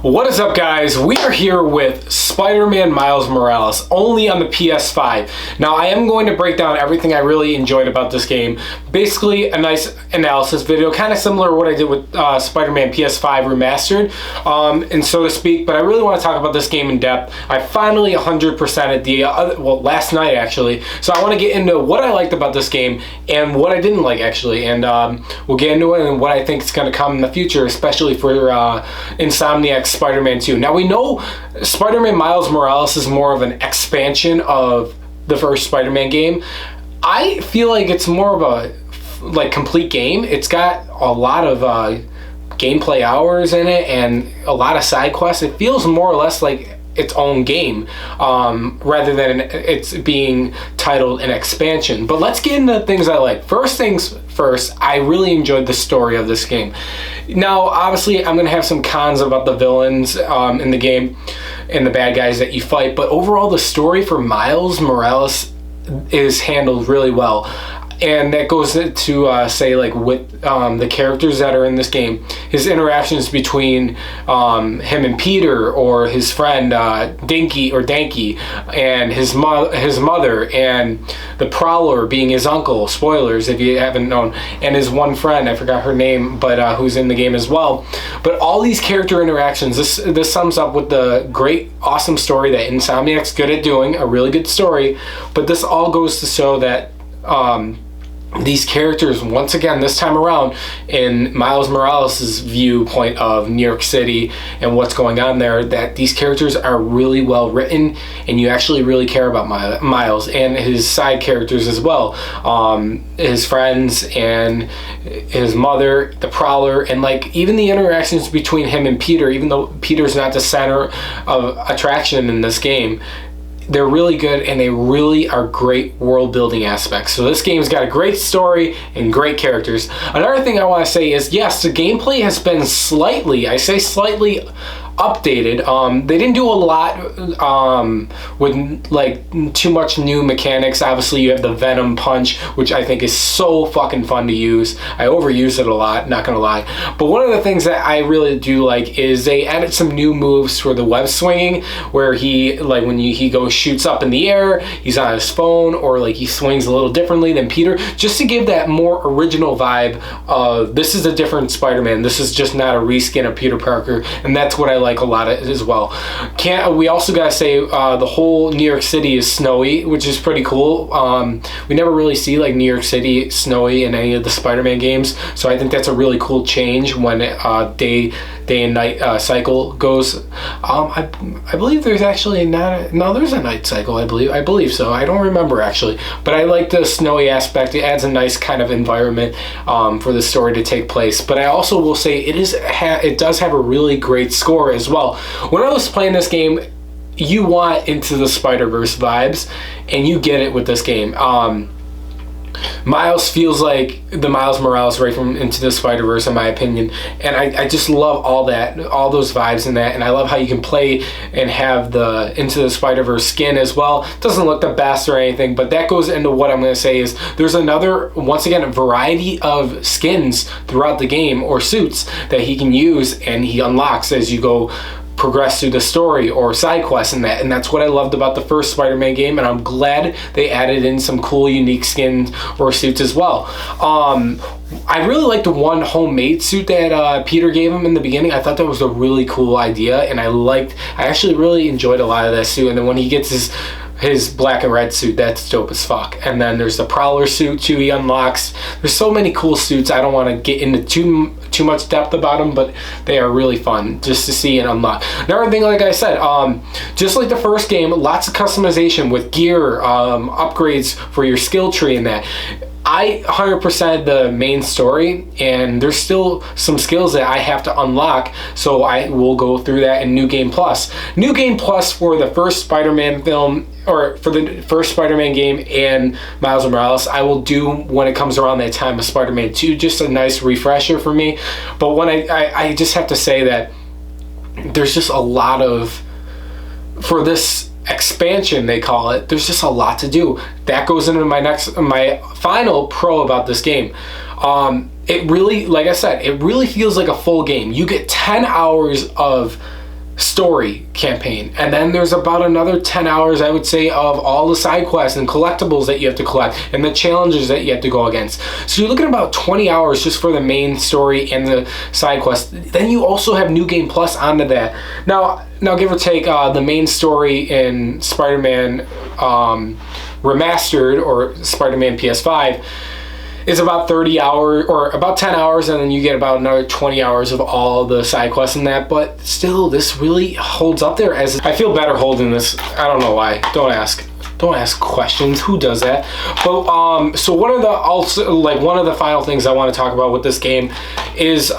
What is up, guys? We are here with Spider-Man Miles Morales, only on the PS5. Now, I am going to break down everything I really enjoyed about this game. Basically, a nice analysis video, kind of similar to what I did with Spider-Man PS5 Remastered, and so to speak, but I really want to talk about this game in depth. I finally 100%ed the, last night, actually, so I want to get into what I liked about this game and what I didn't like, actually, and we'll get into it and what I think is going to come in the future, especially for Insomniac's Spider-Man 2. Now, we know Spider-Man Miles Morales is more of an expansion of the first Spider-Man game. I feel like it's more of a complete game. It's got a lot of gameplay hours in it and a lot of side quests. It feels more or less like its own game rather than it's being titled an expansion. But let's get into things I like. First things first, I really enjoyed the story of this game. Now, obviously, I'm gonna have some cons about the villains in the game and the bad guys that you fight, but overall the story for Miles Morales is handled really well. And that goes to say, like, with the characters that are in this game, his interactions between him and Peter, or his friend Danky, and his mother, and the Prowler being his uncle. Spoilers if you haven't known. And his one friend, I forgot her name, but who's in the game as well. But all these character interactions, this sums up with the great, awesome story that Insomniac's good at doing, a really good story. But this all goes to show that these characters, once again, this time around, in Miles Morales' viewpoint of New York City and what's going on there, that these characters are really well written and you actually really care about Miles and his side characters as well. His friends and his mother, the Prowler, and like even the interactions between him and Peter, even though Peter's not the center of attraction in this game. They're really good, and they really are great world building aspects. So this game's got a great story and great characters. Another thing I want to say is, yes, the gameplay has been slightly updated. They didn't do a lot with like too much new mechanics. Obviously, you have the Venom punch, which I think is so fucking fun to use. I overuse it a lot, not gonna lie. But one of the things that I really do like is they added some new moves for the web swinging, where he, like, when he goes shoots up in the air, he's on his phone, or like he swings a little differently than Peter, just to give that more original vibe of this is a different Spider-Man. This is just not a reskin of Peter Parker, and that's what I like a lot of as well. We also gotta say the whole New York City is snowy, which is pretty cool. We never really see like New York City snowy in any of the Spider-Man games, so I think that's a really cool change when day and night cycle goes. I believe there's actually there's a night cycle. I believe so. I don't remember actually, but I like the snowy aspect. It adds a nice kind of environment for the story to take place. But I also will say it does have a really great score as well. When I was playing this game, you want Into the Spider-Verse vibes, and you get it with this game. Miles feels like the Miles Morales right from Into the Spider-Verse, in my opinion, and I just love all those vibes in that, and I love how you can play and have the Into the Spider-Verse skin as well. It doesn't look the best or anything, but that goes into what I'm going to say is there's another, once again, a variety of skins throughout the game, or suits, that he can use and he unlocks as you go progress through the story or side quests and that's what I loved about the first Spider-Man game, and I'm glad they added in some cool unique skins or suits as well. I really liked the one homemade suit that Peter gave him in the beginning. I thought that was a really cool idea, and I actually really enjoyed a lot of that suit. And then when he gets his black and red suit, that's dope as fuck. And then there's the Prowler suit too, he unlocks. There's so many cool suits. I don't want to get into too much depth about them, but they are really fun just to see and unlock. Another thing, like I said, just like the first game, lots of customization with gear, upgrades for your skill tree and that. I 100% the main story, and there's still some skills that I have to unlock, so I will go through that in New Game Plus. New Game Plus for the first Spider-Man film, or for the first Spider-Man game and Miles Morales, I will do when it comes around that time of Spider-Man 2, just a nice refresher for me. But when I just have to say that there's just a lot of, for this expansion they call it, there's just a lot to do. That goes into my final pro about this game. It really, like I said, it really feels like a full game. You get 10 hours of story campaign, and then there's about another 10 hours, I would say, of all the side quests and collectibles that you have to collect and the challenges that you have to go against. So you're looking at about 20 hours just for the main story and the side quest. Then you also have New Game Plus onto that. Now give or take, the main story in Spider-Man Remastered or Spider-Man PS5 is about 30 hours or about 10 hours, and then you get about another 20 hours of all the side quests and that. But still, this really holds up there. As I feel better holding this. I don't know why. Don't ask questions. Who does that? But so one of the final things I want to talk about with this game is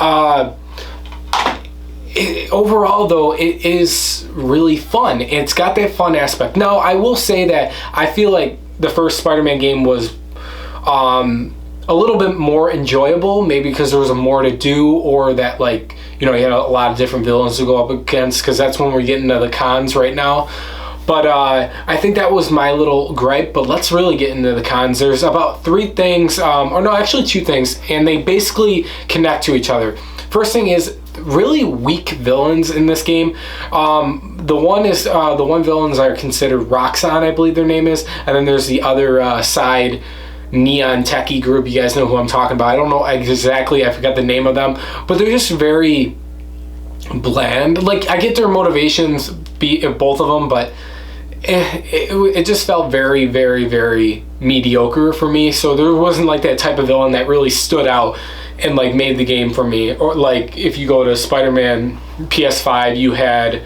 overall, though, it is really fun. It's got that fun aspect. Now, I will say that I feel like the first Spider-Man game was a little bit more enjoyable, maybe because there was more to do, or that, like, you know, you had a lot of different villains to go up against, because that's when we're getting to the cons right now. But I think that was my little gripe. But let's really get into the cons. There's about 3 things, or no, actually 2 things, and they basically connect to each other. First thing is really weak villains in this game. The one villains are considered Roxxon, I believe their name is, and then there's the other side neon techie group. You guys know who I'm talking about. I don't know exactly, I forgot the name of them, but they're just very bland. Like, I get their motivations, both of them, but it just felt very, very, very mediocre for me. So there wasn't like that type of villain that really stood out and like made the game for me. Or like if you go to Spider-Man PS5, you had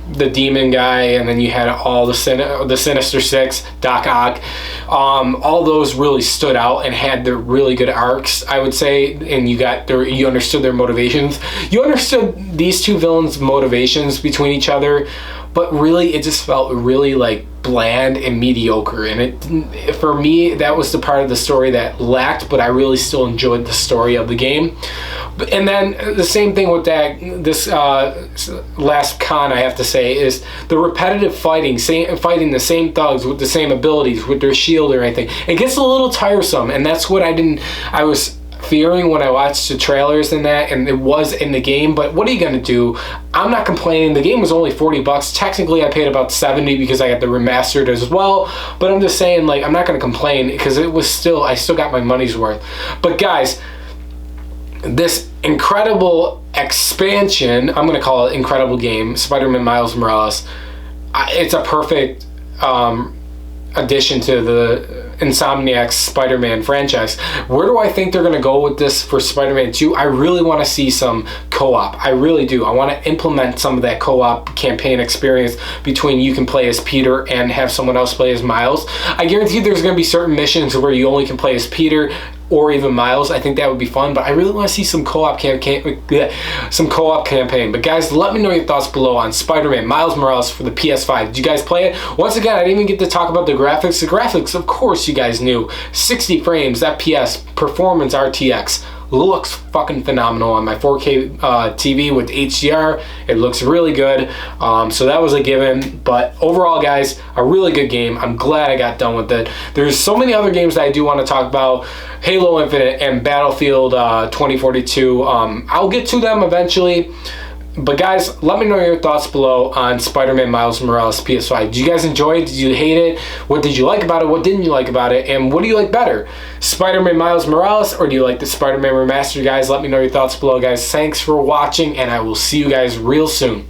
the demon guy, and then you had all the Sinister Six, Doc Ock. All those really stood out and had their really good arcs, I would say, and you understood their motivations. You understood these 2 villains' motivations between each other, but really it just felt really like bland and mediocre, and for me that was the part of the story that lacked, but I really still enjoyed the story of the game. And then the same thing with this last con I have to say is the repetitive fighting the same thugs with the same abilities with their shield or anything. It gets a little tiresome, and that's what I was fearing when I watched the trailers and that, and it was in the game. But what are you gonna do? I'm not complaining. The game was only $40. Technically I paid about $70 because I got the remastered as well, but I'm just saying, like, I'm not gonna complain because I still got my money's worth. But guys, this incredible expansion, I'm gonna call it incredible game, Spider-Man Miles Morales, it's a perfect addition to the Insomniac's Spider-Man franchise. Where do I think they're gonna go with this for Spider-Man 2? I really want to see some co-op. I really do. I want to implement some of that co-op campaign experience between you can play as Peter and have someone else play as Miles. I guarantee there's gonna be certain missions where you only can play as Peter or even Miles. I think that would be fun, but I really want to see some co-op campaign. But guys, let me know your thoughts below on Spider-Man Miles Morales for the PS5. Did you guys play it? Once again, I didn't even get to talk about the graphics. The graphics, of course, you guys knew. 60 frames, FPS, performance RTX. Looks fucking phenomenal on my 4K TV with HDR. It looks really good. So that was a given. But overall, guys, a really good game. I'm glad I got done with it. There's so many other games that I do want to talk about. Halo Infinite and Battlefield 2042. I'll get to them eventually. But guys, let me know your thoughts below on Spider-Man Miles Morales PS5. Did you guys enjoy it? Did you hate it? What did you like about it? What didn't you like about it? And what do you like better? Spider-Man Miles Morales, or do you like the Spider-Man Remastered? Guys, let me know your thoughts below, guys. Thanks for watching, and I will see you guys real soon.